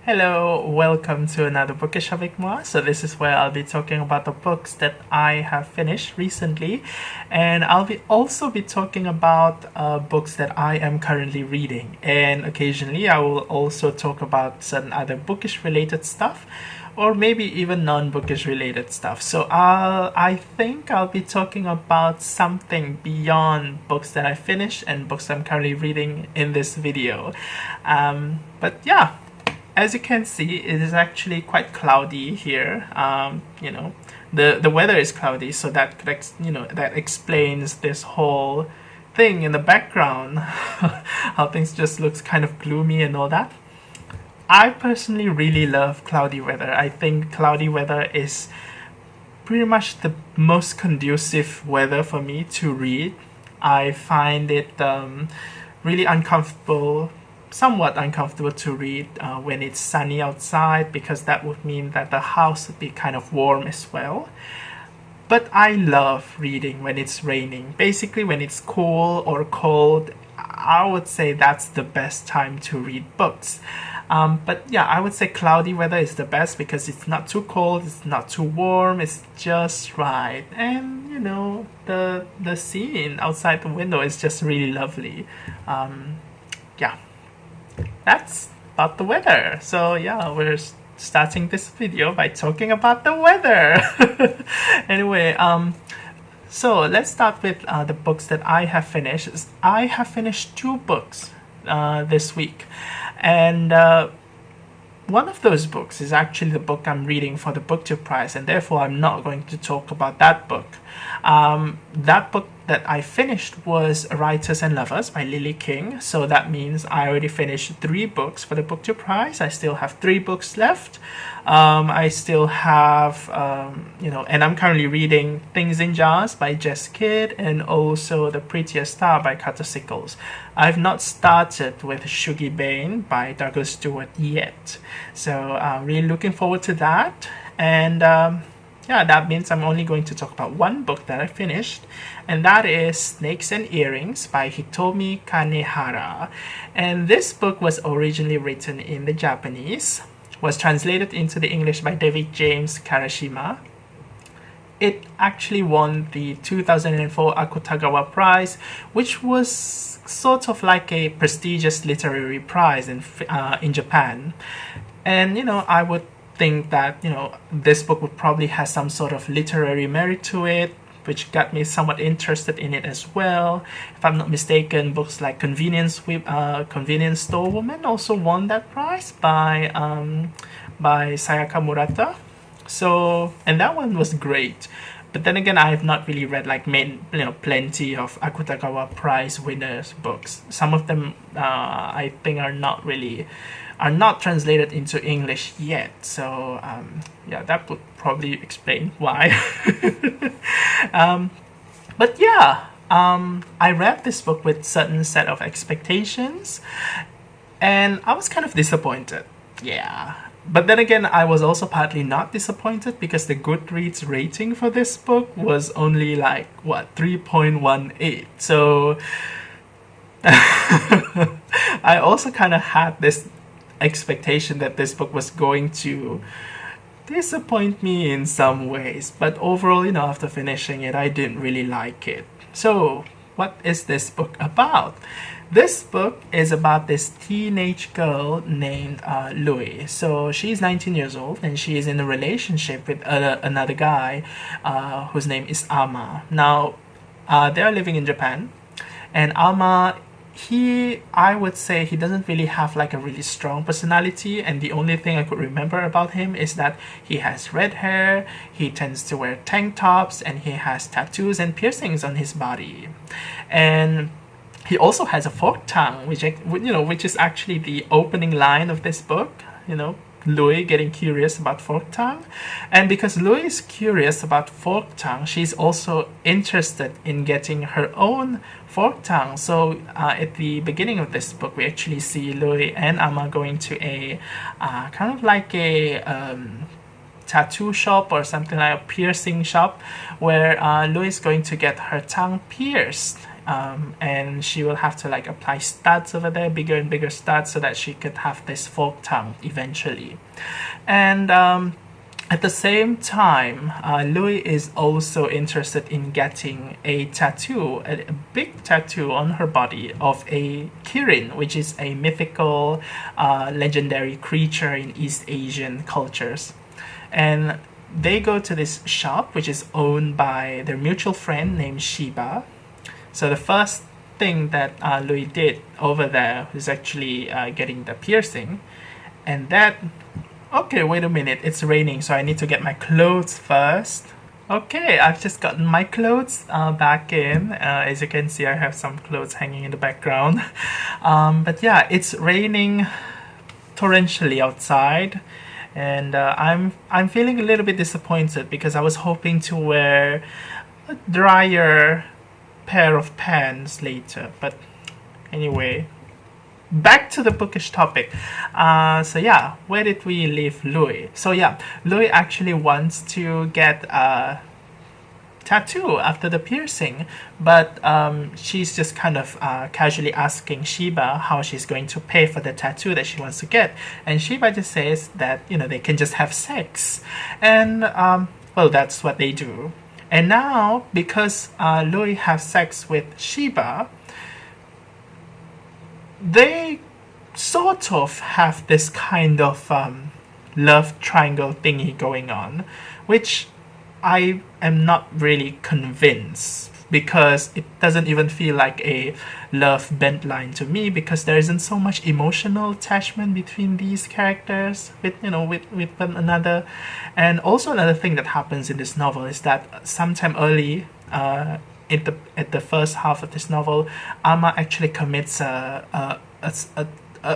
Hello, welcome to another Bookish avec moi. So this is where I'll be talking about the books that I have finished recently, and I'll also be talking about books that I am currently reading. And occasionally I will also talk about certain other bookish related stuff, or maybe even non-bookish related stuff. So I think I'll be talking about something beyond books that I finished and books I'm currently reading in this video. But yeah. As you can see, it is actually quite cloudy here. The weather is cloudy, so that that explains this whole thing in the background. How things just looks kind of gloomy and all that. I personally really love cloudy weather. I think cloudy weather is pretty much the most conducive weather for me to read. I find it really uncomfortable. Somewhat uncomfortable to read when it's sunny outside, because that would mean that the house would be kind of warm as well. But I love reading when it's raining. Basically, when it's cool or cold, I would say that's the best time to read books. But yeah, I would say cloudy weather is the best because it's not too cold, it's not too warm, it's just right. And the scene outside the window is just really lovely. Yeah. That's about the weather. So yeah, we're starting this video by talking about the weather. Anyway, so let's start with the books that I have finished. I have finished 2 books this week, and one of those books is actually the book I'm reading for the BookTube prize, and therefore I'm not going to talk about that book. That book that I finished was Writers and Lovers by Lily King, so that means I already finished 3 books for the BookTube prize. I still have 3 books left. I still have, and I'm currently reading Things in Jars by Jess and also The Prettiest by Sickels. I've not started with Shuggie Bain by Douglas Stuart yet, so I'm really looking forward to that. And yeah, that means I'm only going to talk about one book that I finished, and that is Snakes and Earrings by Hitomi Kanehara. And this book was originally written in the Japanese, was translated into the English by David James Karashima. It actually won the 2004 Akutagawa Prize, which was sort of like a prestigious literary prize in Japan. And I would think that this book would probably have some sort of literary merit to it, which got me somewhat interested in it as well. If I'm not mistaken, books like Convenience Store Woman also won that prize by Sayaka Murata. So, and that one was great. But then again, I have not really read plenty of Akutagawa Prize winners books. Some of them I think are not translated into English yet. So yeah, that would probably explain why. But yeah, I read this book with certain set of expectations, and I was kind of disappointed. Yeah. But then again, I was also partly not disappointed because the Goodreads rating for this book was only 3.18. So I also kind of had this expectation that this book was going to disappoint me in some ways, but overall, after finishing it, I didn't really like it. So what is this book about? This book is about this teenage girl named Louis. So she's 19 years old, and she is in a relationship with another guy whose name is Ama. Now they are living in Japan, and Ama, I would say he doesn't really have a really strong personality, and the only thing I could remember about him is that he has red hair, he tends to wear tank tops, and he has tattoos and piercings on his body. And he also has a forked tongue, which is actually the opening line of this book. Louis getting curious about forked tongue, and because Louis is curious about forked tongue, she's also interested in getting her own forked tongue. So at the beginning of this book, we actually see Louis and Ama going to a kind of like a tattoo shop or something, like a piercing shop, where Louis is going to get her tongue pierced. and she will have to like apply studs over there, bigger and bigger studs, so that she could have this forked tongue eventually. And at the same time, Louis is also interested in getting a tattoo, a big tattoo on her body of a Kirin, which is a mythical, legendary creature in East Asian cultures. And they go to this shop, which is owned by their mutual friend named Shiba. So the first thing that Louis did over there was actually getting the piercing. And that... Okay, wait a minute, it's raining, so I need to get my clothes first. Okay, I've just gotten my clothes back in. As you can see, I have some clothes hanging in the background. But yeah, it's raining torrentially outside. And I'm feeling a little bit disappointed because I was hoping to wear a drier pair of pants later. But anyway... Back to the bookish topic. So yeah, where did we leave Louis? So yeah, Louis actually wants to get a tattoo after the piercing, but she's just kind of casually asking Shiba how she's going to pay for the tattoo that she wants to get. And Shiba just says that, you know, they can just have sex. And well, that's what they do. And now, because Louis has sex with Shiba, they sort of have this kind of love triangle thingy going on, which I am not really convinced, because it doesn't even feel like a love bent line to me, because there isn't so much emotional attachment between these characters with one another. And also another thing that happens in this novel is that sometime early at the first half of this novel, Ama actually commits a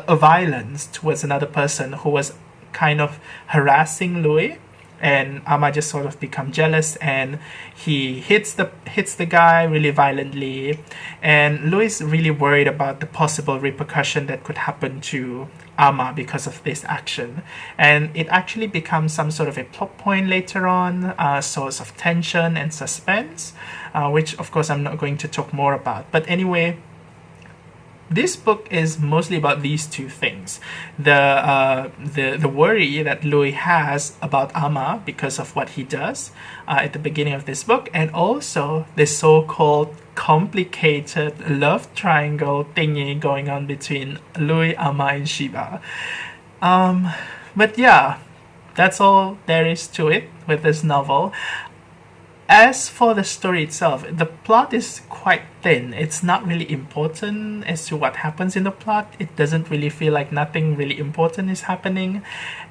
violence towards another person who was kind of harassing Louis, and Ama just sort of become jealous, and he hits the guy really violently, and Louis is really worried about the possible repercussion that could happen to Ama because of this action. And it actually becomes some sort of a plot point later on, a source of tension and suspense, which of course I'm not going to talk more about. But anyway, this book is mostly about these two things: the worry that Louis has about Ama because of what he does at the beginning of this book, and also the so-called complicated love triangle thingy going on between Louis, Ama, and Shiba. But yeah, that's all there is to it with this novel. As for the story itself, the plot is quite thin. It's not really important as to what happens in the plot. It doesn't really feel like nothing really important is happening.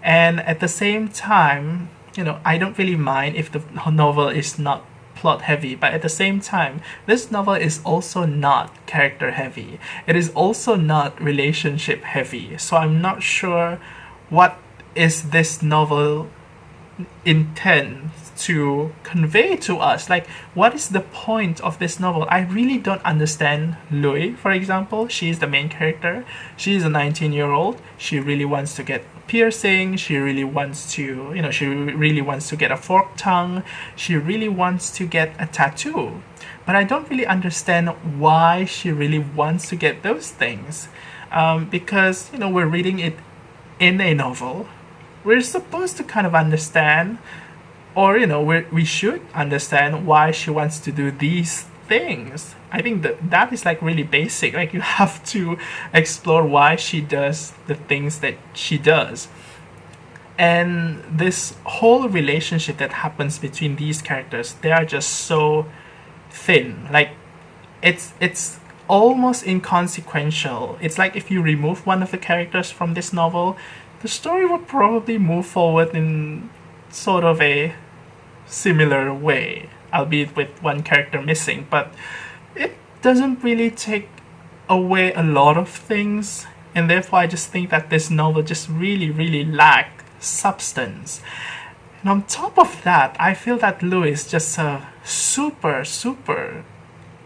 And at the same time, I don't really mind if the novel is not plot heavy, but at the same time, this novel is also not character heavy. It is also not relationship heavy. So I'm not sure what is this novel intend to convey to us. Like, what is the point of this novel? I really don't understand Louis, for example. She's the main character. She's a 19-year-old. She really wants to get piercing. She really wants to, she really wants to get a forked tongue. She really wants to get a tattoo. But I don't really understand why she really wants to get those things. Because, we're reading it in a novel. We're supposed to kind of understand, or we should understand why she wants to do these things. I think that is like really basic. Like, you have to explore why she does the things that she does. And this whole relationship that happens between these characters, they are just so thin. Like, it's almost inconsequential. It's like if you remove one of the characters from this novel, the story would probably move forward in sort of a similar way, albeit with one character missing, but it doesn't really take away a lot of things, and therefore I just think that this novel just really, really lacks substance. And on top of that, I feel that Louis is just a super, super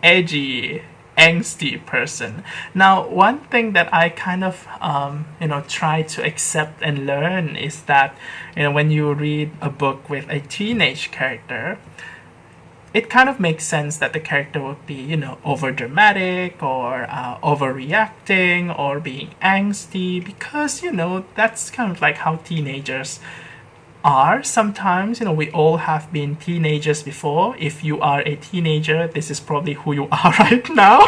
edgy, angsty person. Now, one thing that I kind of try to accept and learn is that when you read a book with a teenage character, it kind of makes sense that the character would be, you know, over dramatic or overreacting or being angsty, because, you know, that's kind of like how teenagers are sometimes. You know, we all have been teenagers before. If you are a teenager, this is probably who you are right now.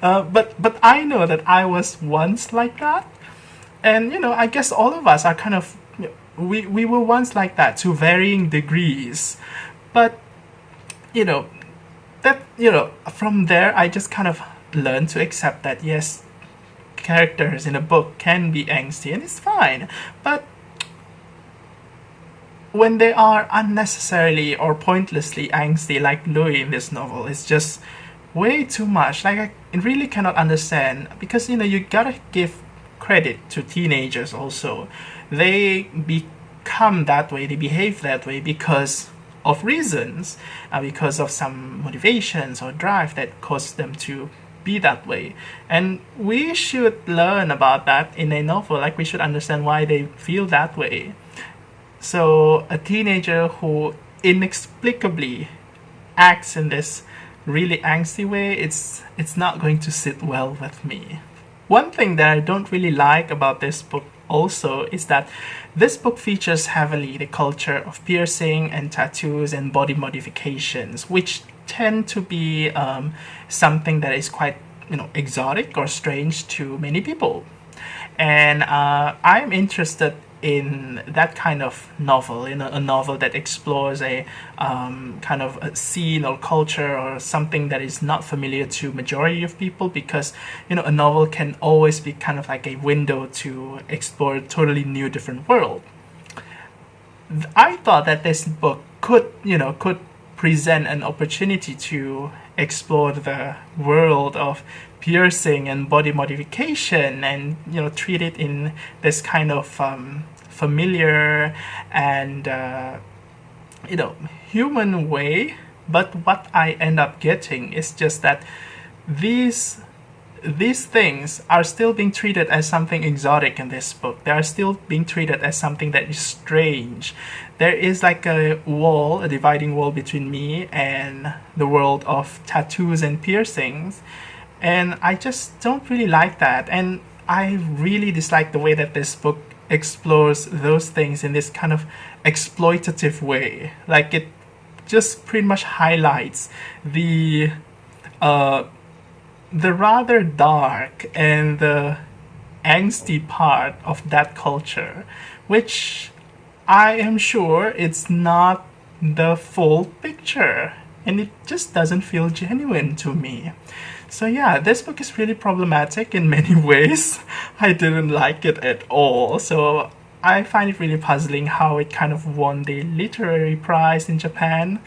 But I know that I was once like that, and you know, I guess all of us are kind of, we were once like that to varying degrees. But you know, that, you know, from there I just kind of learned to accept that yes, characters in a book can be angsty and it's fine, but when they are unnecessarily or pointlessly angsty, like Louis in this novel, it's just way too much. Like, I really cannot understand, because you know, you gotta give credit to teenagers also. They become that way, they behave that way because of reasons, because of some motivations or drive that cause them to be that way. And we should learn about that in a novel. Like, we should understand why they feel that way. So a teenager who inexplicably acts in this really angsty way, it's not going to sit well with me. One thing that I don't really like about this book also is that this book features heavily the culture of piercing and tattoos and body modifications, which tend to be something that is quite, you know, exotic or strange to many people. And I'm interested in that kind of novel, in a novel that explores a kind of a scene or culture or something that is not familiar to majority of people, because you know, a novel can always be kind of like a window to explore a totally new, different world. I thought that this book could present an opportunity to explore the world of piercing and body modification, and you know, treat it in this kind of familiar and you know, human way. But what I end up getting is just that these things are still being treated as something exotic in this book. They are still being treated as something that is strange. There is like a wall, a dividing wall between me and the world of tattoos and piercings. And I just don't really like that. And I really dislike the way that this book explores those things in this kind of exploitative way. Like, it just pretty much highlights the rather dark and the angsty part of that culture, which I am sure it's not the full picture, and it just doesn't feel genuine to me. So yeah, this book is really problematic in many ways. I didn't like it at all. So I find it really puzzling how it kind of won the literary prize in Japan.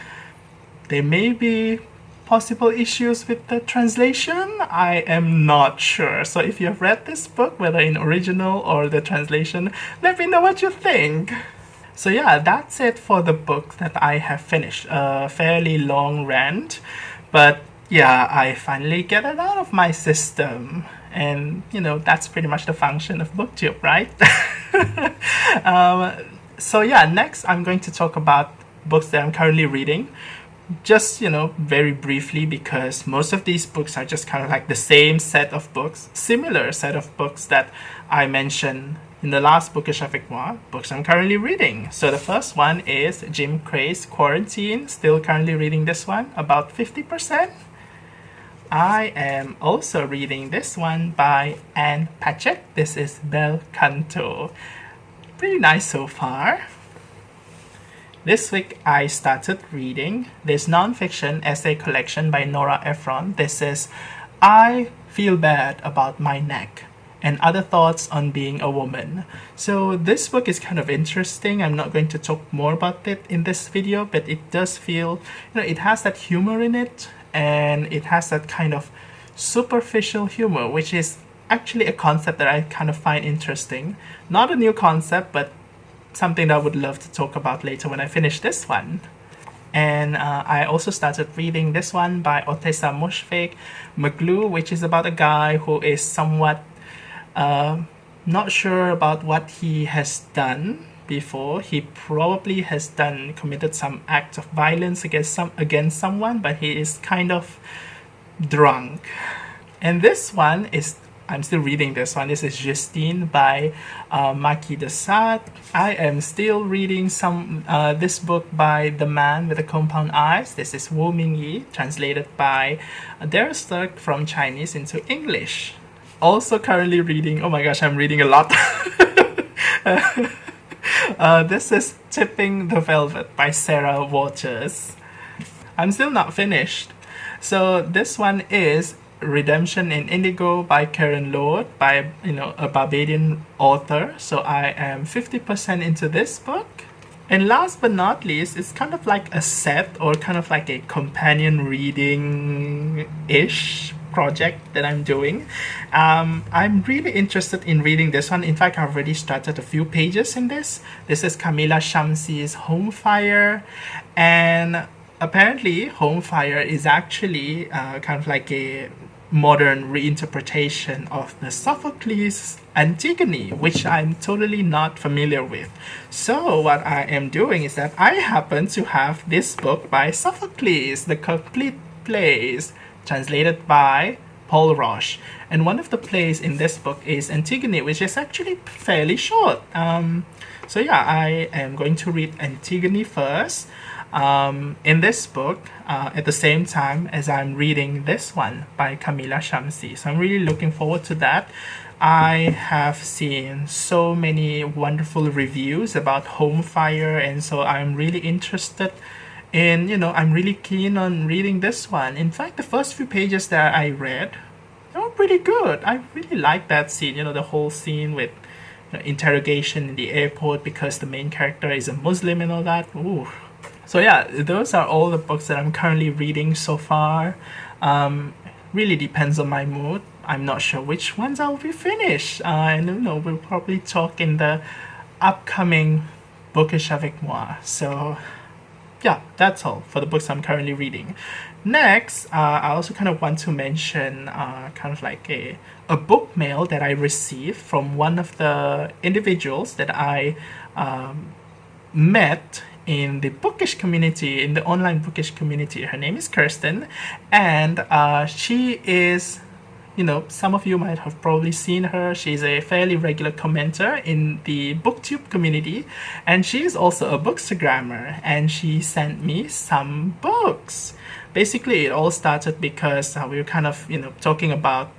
There may be possible issues with the translation. I am not sure. So if you have read this book, whether in original or the translation, let me know what you think. So yeah, that's it for the book that I have finished. A fairly long rant, but yeah, I finally get it out of my system. And, you know, that's pretty much the function of BookTube, right? So yeah, next I'm going to talk about books that I'm currently reading. Just, you know, very briefly, because most of these books are just kind of like the same set of books, similar set of books that I mentioned in the last Bookish, avec, books I'm currently reading. So the first one is Jim Crace, Quarantine. Still currently reading this one, about 50%. I am also reading this one by Patchett. This is Bel Canto. Pretty nice so far. This week I started reading this non-fiction essay collection by Nora Ephron. This is I Feel Bad About My Neck and Other Thoughts on Being a Woman. So this book is kind of interesting. I'm not going to talk more about it in this video, but it does feel, you know, it has that humor in it, and it has that kind of superficial humor, which is actually a concept that I kind of find interesting. Not a new concept, but something that I would love to talk about later when I finish this one. And I also started reading this one by Otessa Moshfegh, McGlue, which is about a guy who is somewhat not sure about what he has done, before. He probably has committed some act of violence against someone, but he is kind of drunk. And this one is, I'm still reading this one. This is Justine by Maki de Sade. I am still reading this book by The Man with the Compound Eyes. This is Ming-Yi, translated by Dara Stark from Chinese into English. Also currently reading, oh my gosh, I'm reading a lot. This is Tipping the Velvet by Sarah Waters. I'm still not finished. So this one is Redemption in Indigo by Karen Lord, by a Barbadian author. So I am 50% into this book. And last but not least, it's kind of like a set or kind of like a companion reading-ish project that I'm doing. I'm really interested in reading this one. In fact, I've already started a few pages in this. This is Camila Shamsi's Home Fire, and apparently Home Fire is actually kind of like a modern reinterpretation of the Sophocles Antigone, which I'm totally not familiar with. So what I am doing is that I happen to have this book by Sophocles, the complete plays, translated by Paul Roche. And one of the plays in this book is Antigone, which is actually fairly short. So yeah, I am going to read Antigone first in this book at the same time as I'm reading this one by Camila Shamsi. So I'm really looking forward to that. I have seen so many wonderful reviews about Home Fire, and so I'm really interested in, I'm really keen on reading this one. In fact, the first few pages that I read, they were pretty good. I really like that scene, the whole scene with interrogation in the airport because the main character is a Muslim and all that. Ooh. So yeah, those are all the books that I'm currently reading so far. Really depends on my mood. I'm not sure which ones I'll be finished. And we'll probably talk in the upcoming Bookish avec moi. So yeah, that's all for the books I'm currently reading. Next, I also kind of want to mention kind of like a book mail that I received from one of the individuals that I met in the Bookish community, in the online Bookish community. Her name is Kirsten, and she is, some of you might have probably seen her. She's a fairly regular commenter in the BookTube community, and she is also a bookstagrammer, and she sent me some books. Basically, it all started because we were kind of, talking about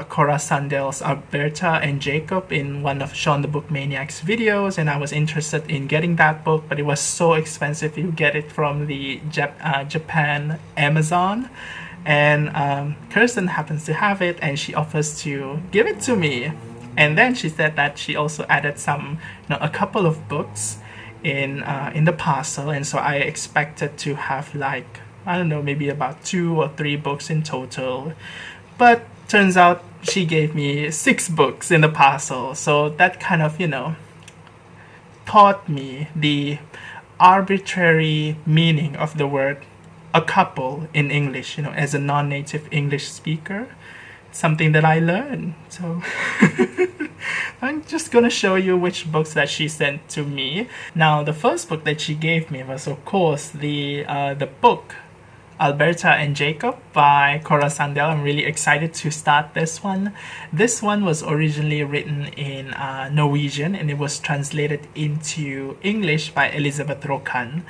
Cora Sandel's Alberta and Jacob in one of Sean the Book Maniac's videos, and I was interested in getting that book, but it was so expensive. You get it from the Japan Amazon, and Kirsten happens to have it, and she offers to give it to me. And then she said that she also added a couple of books in the parcel, and so I expected to have maybe about 2 or 3 books in total, but turns out she gave me 6 books in the parcel. So that kind of taught me the arbitrary meaning of the word a couple in English, as a non-native English speaker. Something that I learned. So I'm just gonna show you which books that she sent to me. Now, the first book that she gave me was, of course, the book Alberta and Jacob by Cora Sandel. I'm really excited to start this one. This one was originally written in Norwegian, and it was translated into English by Elizabeth Rokan.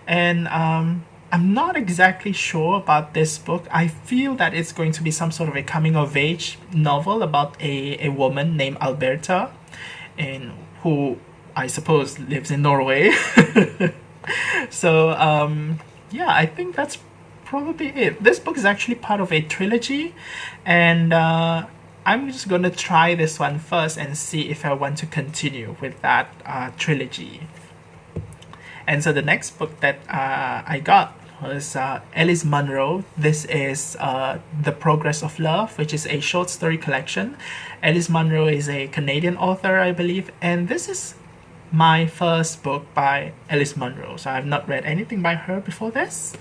And I'm not exactly sure about this book. I feel that it's going to be some sort of a coming-of-age novel about a woman named Alberta, and who I suppose lives in Norway. So yeah, I think that's probably it. This book is actually part of a trilogy, and I'm just gonna try this one first and see if I want to continue with that trilogy. And so the next book that I got was Alice Munro. This is The Progress of Love, which is a short story collection. Alice Munro is a Canadian author, I believe, and this is my first book by Alice Munro. So I've not read anything by her before this.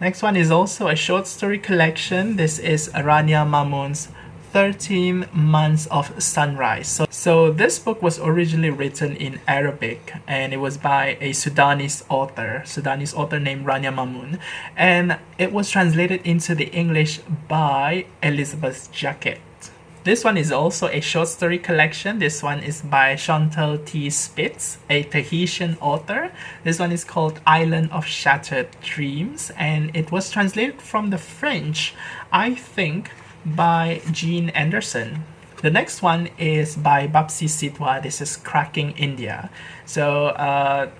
Next one is also a short story collection. This is Aranya Mamoun's 13 Months of Sunrise. So this book was originally written in Arabic, and it was by a Sudanese author named Rania Mamoun, and it was translated into the English by Elizabeth Jacket. This one is also a short story collection. This one is by Chantal T. Spitz, a Tahitian author. This one is called Island of Shattered Dreams, and it was translated from the French, I think, by Jean Anderson. The next one is by Bapsi Sitwa. This is Cracking India. So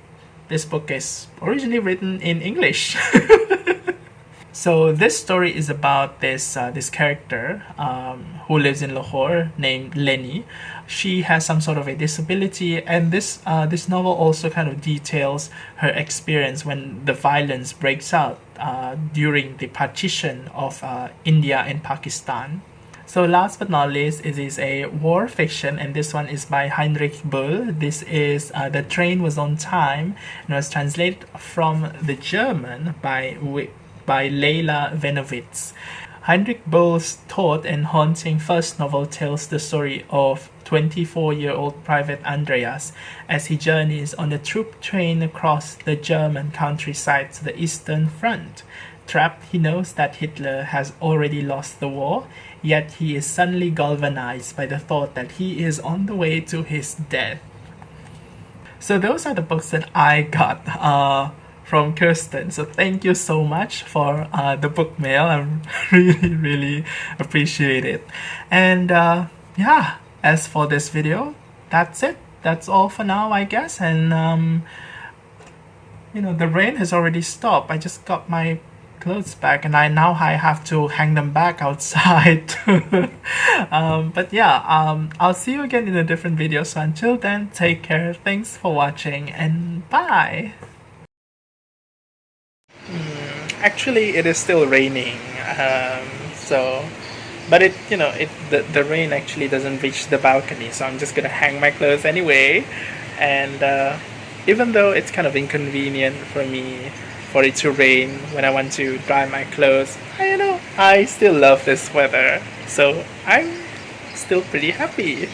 this book is originally written in English. So this story is about this character who lives in Lahore named Lenny. She has some sort of a disability, and this novel also kind of details her experience when the violence breaks out during the partition of India and Pakistan. So last but not least, it is a war fiction, and this one is by Heinrich Böll. This is The Train Was on Time, and was translated from the German by Leila Venowitz. Heinrich Böll's taut and haunting first novel tells the story of 24-year-old Private Andreas as he journeys on a troop train across the German countryside to the Eastern Front. Trapped, he knows that Hitler has already lost the war, yet he is suddenly galvanized by the thought that he is on the way to his death. So those are the books that I got from Kirsten. So thank you so much for the book mail. I really appreciate it. And yeah, as for this video, that's it. That's all for now, I guess. And you know, the rain has already stopped. I just got my clothes back, and I have to hang them back outside. But yeah, I'll see you again in a different video. So until then, take care. Thanks for watching, and bye. Actually, it is still raining, but the rain actually doesn't reach the balcony, so I'm just gonna hang my clothes anyway. And even though it's kind of inconvenient for me for it to rain when I want to dry my clothes, I still love this weather, so I'm still pretty happy.